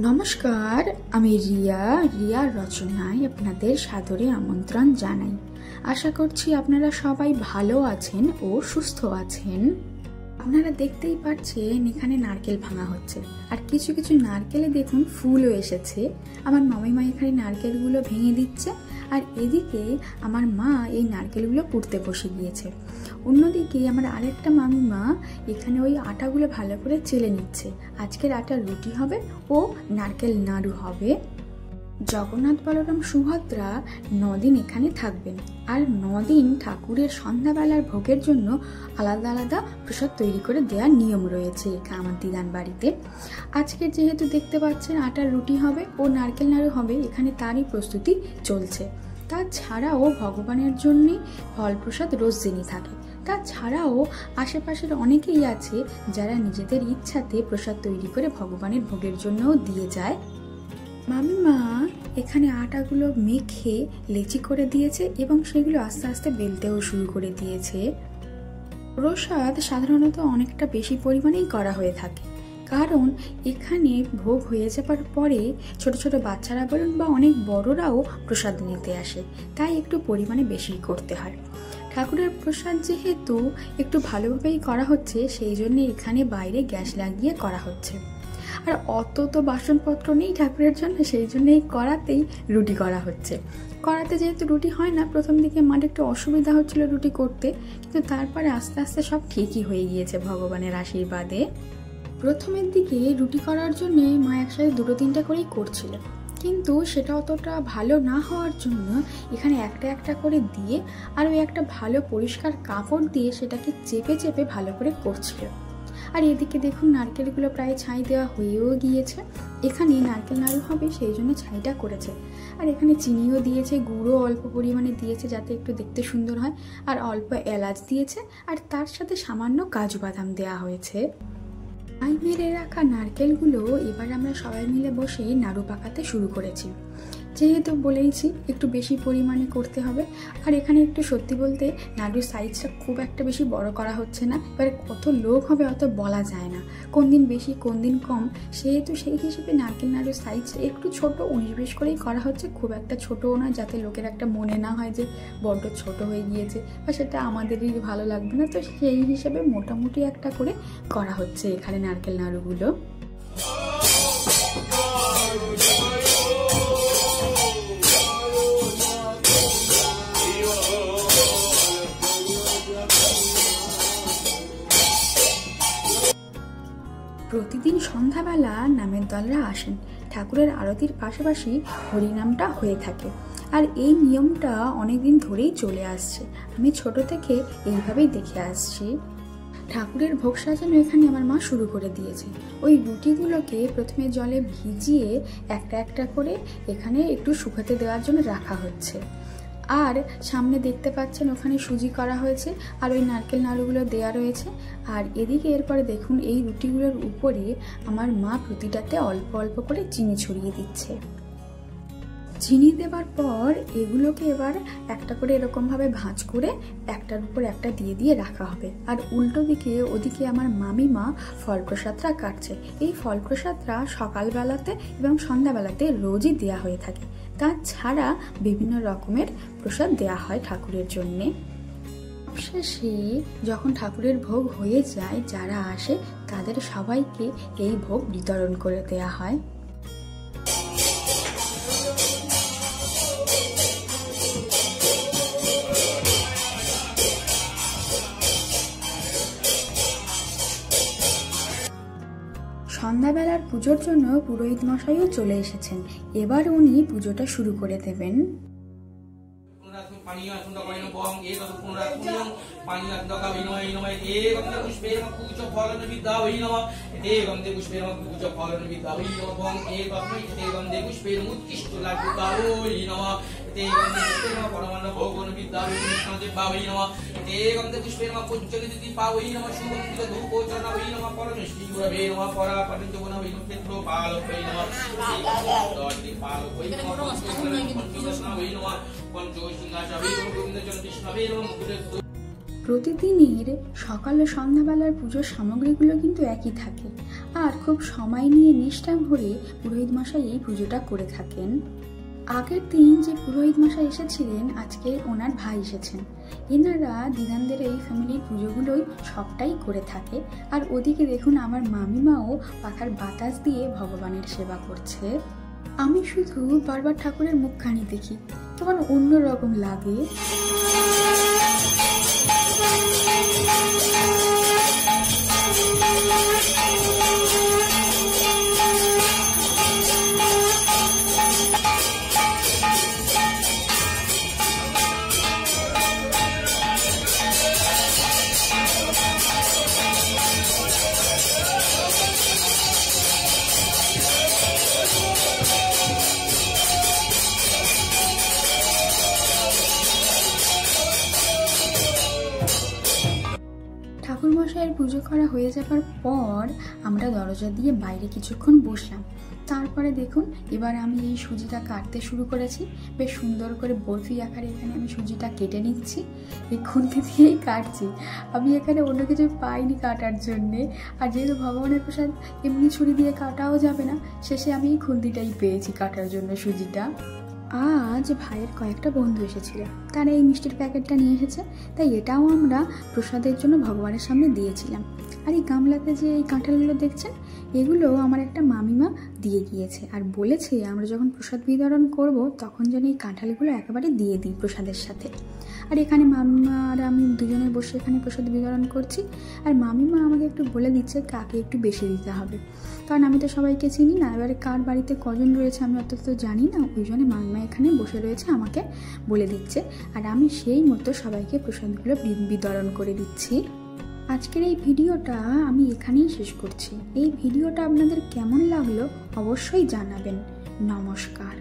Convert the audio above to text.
নমস্কার, আমি রিয়ার রচনায় আপনাদের সাদরে আমন্ত্রণ জানাই। আশা করছি আপনারা সবাই ভালো আছেন ও সুস্থ আছেন। আপনারা দেখতেই পাচ্ছেন এখানে নারকেল ভাঙা হচ্ছে, আর কিছু কিছু নারকেলে দেখুন ফুলও এসেছে। আমার মামিমা এখানে নারকেলগুলো ভেঙে দিচ্ছে, আর এদিকে আমার মা এই নারকেলগুলো কুড়তে বসে গিয়েছে। অন্যদিকে আমার আরেকটা মামিমা এখানে ওই আটাগুলো ভালো করে চেলে নিচ্ছে। আজকের আটা রুটি হবে ও নারকেল নাড়ু হবে। জগন্নাথ বলরাম সুভদ্রা 9 দিন এখানে থাকবেন, আর 9 দিন ঠাকুরের সন্ধ্যাবেলার ভোগের জন্য আলাদা আলাদা প্রসাদ তৈরি করে দেওয়ার নিয়ম রয়েছে এখানে আমার দিদান বাড়িতে। আজকের যেহেতু দেখতে পাচ্ছেন আটার রুটি হবে ও নারকেল নাড়ু হবে, এখানে তারই প্রস্তুতি চলছে। তাছাড়াও ভগবানের জন্যে ফল প্রসাদ রোজ দিনই থাকে। তাছাড়াও আশেপাশের অনেকেই আছে যারা নিজেদের ইচ্ছাতে প্রসাদ তৈরি করে ভগবানের ভোগের জন্যও দিয়ে যায়। মামিমা এখানে আটাগুলো মেখে লেচি করে দিয়েছে এবং সেগুলো আস্তে আস্তে বেলতেও শুরু করে দিয়েছে। প্রসাদ সাধারণত অনেকটা বেশি পরিমাণেই করা হয়ে থাকে, কারণ এখানে ভোগ হয়ে যাবার পরে ছোট ছোট বাচ্চারা বলুন বা অনেক বড়রাও প্রসাদ নিতে আসে, তাই একটু পরিমাণে বেশি করতে হয়। ঠাকুরের প্রসাদ যেহেতু একটু ভালোভাবেই করা হচ্ছে, সেই জন্য এখানে বাইরে গ্যাস লাগিয়ে করা হচ্ছে। আর অত তো বাসনপত্র নেই ঠাকুরের জন্য, সেই জন্য এই কড়াতেই রুটি করা হচ্ছে। কড়াতে যেহেতু রুটি হয় না, প্রথম দিকে মার একটু অসুবিধা হচ্ছিল রুটি করতে, কিন্তু তারপরে আস্তে আস্তে সব ঠিকই হয়ে গিয়েছে ভগবানের আশীর্বাদে। প্রথমের দিকে রুটি করার জন্য মা একসাথে 2-3টা করেই করছিল, কিন্তু সেটা অতটা ভালো না হওয়ার জন্য এখানে একটা একটা করে দিয়ে আর ওই একটা ভালো পরিষ্কার কাপড় দিয়ে সেটাকে চেপে চেপে ভালো করে করছিল। আর এদিকে দেখুন নারকেলগুলো প্রায় ছাই দেওয়া হয়েও গিয়েছে। এখানে নারকেল নাড়ু হবে সেই জন্য ছাইটা করেছে, আর এখানে চিনিও দিয়েছে, গুঁড়ো অল্প পরিমাণে দিয়েছে যাতে একটু দেখতে সুন্দর হয়, আর অল্প এলাচ দিয়েছে, আর তার সাথে সামান্য কাজু বাদাম দেওয়া হয়েছে। ছাই মেরে রাখা নারকেলগুলো এবার আমরা সবাই মিলে বসে নাড়ু পাকাতে শুরু করেছি। যেহেতু বলেইছি একটু বেশি পরিমাণে করতে হবে, আর এখানে একটু সত্যি বলতে নাড়ুর সাইজটা খুব একটা বেশি বড় করা হচ্ছে না। এবারে কত লোক হবে অত বলা যায় না, কোন দিন বেশি কোন দিন কম, সেহেতু সেই হিসেবে নারকেল নাড়ুর সাইজটা একটু ছোট 19-20 করেই করা হচ্ছে, খুব একটা ছোটও না, যাতে লোকের একটা মনে না হয় যে বড্ড ছোট হয়ে গিয়েছে বা সেটা আমাদেরই ভালো লাগবে না। তো সেই হিসেবে মোটামুটি একটা করে করা হচ্ছে এখানে নারকেল নাড়ুগুলো। প্রতিদিন সন্ধ্যাবেলা নামের দলরা আসেন, ঠাকুরের আরতির পাশাপাশি হরিনামটা হয়ে থাকে, আর এই নিয়মটা অনেকদিন ধরেই চলে আসছে। আমি ছোট থেকে এইভাবেই দেখে আসছি। ঠাকুরের ভোগ সাজানো এখানে আমার মা শুরু করে দিয়েছে। ওই রুটিগুলোকে প্রথমে জলে ভিজিয়ে একটা একটা করে এখানে একটু শুকাতে দেওয়ার জন্য রাখা হচ্ছে, আর সামনে দেখতে পাচ্ছেন ওখানে সুজি করা হয়েছে আর ওই নারকেল নাড়ুগুলো দেওয়া রয়েছে। আর এদিকে এরপরে দেখুন এই রুটিগুলোর উপরে আমার মা প্রতিটাতে অল্প অল্প করে চিনি ছড়িয়ে দিচ্ছে। চিনি দেওয়ার পর এগুলোকে এবার একটা করে এরকমভাবে ভাঁজ করে একটার উপর একটা দিয়ে দিয়ে রাখা হবে, আর উল্টো দিকে ওদিকে আমার মামিমা ফল প্রসাদটা কাটছে। এই ফল প্রসাদটা সকালবেলাতে এবং সন্ধ্যাবেলাতে রোজই দেওয়া হয়ে থাকে। তাছাড়া বিভিন্ন রকমের প্রসাদ দেওয়া হয় ঠাকুরের জন্যে। সবশেষে যখন ঠাকুরের ভোগ হয়ে যায়, যারা আসে তাদের সবাইকে এই ভোগ বিতরণ করে দেওয়া হয়। সন্ধ্যাবেলার পুজোর জন্য পুরোহিত মশাইও চলে এসেছেন, এবার উনি পুজোটা শুরু করে দেবেন। প্রতিদিনের সকাল ও সন্ধ্যাবেলার পুজোর সামগ্রীগুলো কিন্তু একই থাকে, আর খুব সময় নিয়ে নিষ্ঠা ভরে পুরোহিত মশাই এই পুজোটা করে থাকেন। আগের দিন যে পুরোহিত মশাই এসেছিলেন, আজকে ওনার ভাই এসেছেন। এনারা দিদানদের এই ফ্যামিলির পুজোগুলোই সবটাই করে থাকে। আর ওদিকে দেখুন আমার মামিমাও পাখার বাতাস দিয়ে ভগবানের সেবা করছে। আমি শুধু বারবার ঠাকুরের মুখখানি দেখি, কেমন অন্যরকম লাগে। ঠাকুরমশাইয়ের পুজো করা হয়ে যাবার পর আমরা দরজা দিয়ে বাইরে কিছুক্ষণ বসলাম। তারপরে দেখুন এবার আমি এই সুজিটা কাটতে শুরু করেছি। বেশ সুন্দর করে বরফি আকারে এখানে আমি সুজিটা কেটে নিচ্ছি। এই খুন্তি দিয়েই কাটছি, আমি এখানে অন্য কিছু পাইনি কাটার জন্যে। আর যেহেতু ভগবানের প্রসাদ এমনি ছুরি দিয়ে কাটাও যাবে না, শেষে আমি এই খুন্তিটাই পেয়েছি কাটার জন্য সুজিটা। আজ ভাইয়ের কয়েকটা বন্ধু এসেছিল, তারা এই মিষ্টির প্যাকেটটা নিয়ে এসেছে, তাই এটাও আমরা প্রসাদের জন্য ভগবানের সামনে দিয়েছিলাম। আর এই গামলাতে যে এই কাঁঠালগুলো দেখছেন, এগুলো আমার একটা মামিমা দিয়ে গিয়েছে আর বলেছে আমরা যখন প্রসাদ বিতরণ করব তখন যেন এই কাঁঠালগুলো একেবারে দিয়ে দিই প্রসাদের সাথে। আর এখানে মামিমা আর আমি দুজনে বসে এখানে প্রসাদ বিতরণ করছি। আর মামিমা আমাকে একটু বলে দিচ্ছে কাকে একটু বেশি দিতে হবে, কারণ আমি তো সবাইকে চিনি না, এবারে কার বাড়িতে কজন রয়েছে আমি অত তো জানি না। ওই জন্য মামিমা এখানে বসে রয়েছে, আমাকে বলে দিচ্ছে, আর আমি সেই মতো সবাইকে প্রসাদগুলো বিতরণ করে দিচ্ছি। আজকের এই ভিডিওটা আমি এখানেই শেষ করছি। এই ভিডিওটা আপনাদের কেমন লাগলো অবশ্যই জানাবেন। নমস্কার।